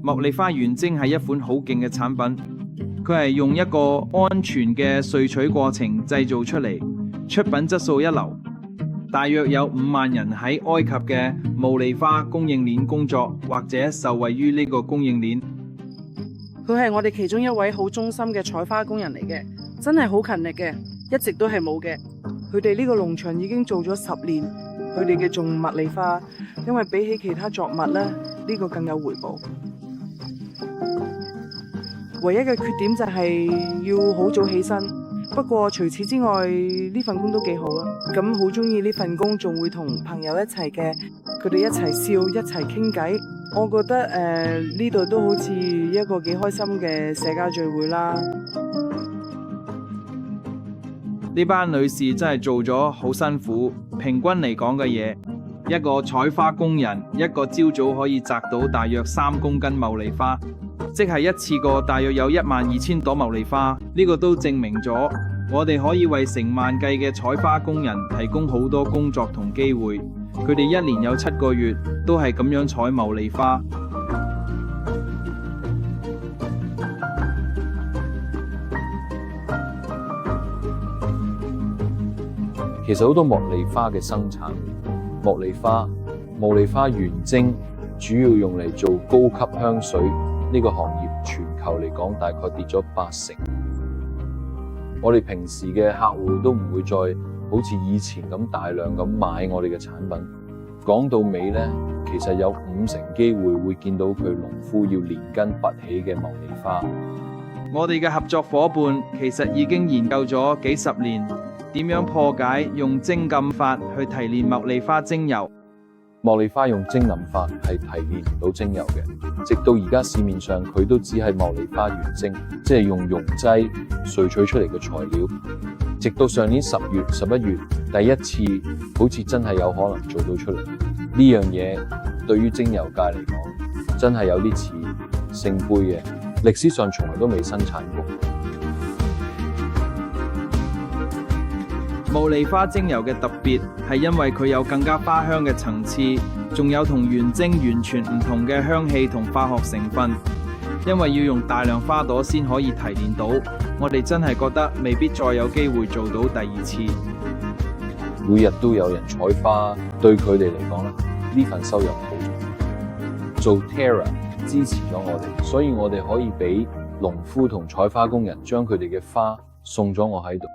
茉莉花原精係一款好勁嘅產品，佢係用一個安全嘅萃取過程製造出嚟，出品質素一流。大約有5萬人喺埃及嘅茉莉花供應鏈工作，或者受惠於呢個供應鏈。佢係我哋其中一位好忠心嘅採花工人嚟嘅，真係好勤力嘅，一直都係冇嘅。佢哋呢個農場已經做咗10年，佢哋嘅種茉莉花，因為比起其他作物咧，呢個更有回報。唯一嘅缺點就係要好早起身。不過除此之外，呢份工都幾好啊！咁好中意呢份工，仲會同朋友一齊嘅，佢哋一齊笑，一齊傾偈。我覺得呢度都好似一個幾開心嘅社交聚會啦。呢班女士真係做咗好辛苦，平均嚟講嘅嘢，一個採花工人一個朝早可以摘到大約3公斤茉莉花。即係一次過大約有12000朵茉莉花，呢個都證明咗我哋可以為成萬計嘅採花工人提供好多工作同機會。佢哋1年有7個月都係咁樣採茉莉花。其實好多茉莉花嘅生產，茉莉花原精主要用嚟做高級香水。呢個行業全球嚟講大概跌咗80%，我哋平時嘅客戶都唔會再好似以前咁大量咁買我哋嘅產品。講到尾呢，其實有50%機會見到佢農夫要連根拔起嘅茉莉花。我哋嘅合作夥伴其實已經研究咗幾10年，點樣破解用精禁法去提煉茉莉花精油。茉莉花用精淋法係提煉唔到精油嘅，直到而家市面上佢都只係茉莉花原精，即係用溶劑萃取出嚟嘅材料。直到上年10月、11月，第一次好似真係有可能做到出嚟。呢樣嘢對於精油界嚟講，真係有啲似聖杯嘅，歷史上從來都未生產過。茉莉花精油嘅特別係因為佢有更加花香嘅層次，仲有同原精完全唔同嘅香氣同化學成分。因為要用大量花朵先可以提煉到，我哋真係覺得未必再有機會做到第2次。每日都有人採花，對佢哋嚟講呢份收入好重要。做 Terra 支持咗我哋，所以我哋可以俾農夫同採花工人將佢哋嘅花送咗我喺度。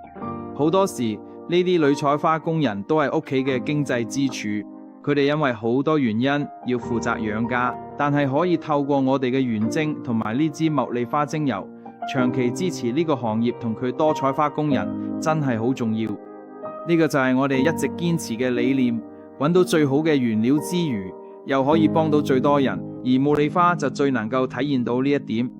好多時呢啲女採花工人都係屋企嘅經濟支柱，佢哋因為好多原因要負責養家，但係可以透過我哋嘅原精同埋呢支茉莉花精油，長期支持呢個行業同佢多採花工人，真係好重要。呢個就係我哋一直堅持嘅理念，揾到最好嘅原料之餘，又可以幫到最多人，而茉莉花就最能夠體現到呢一點。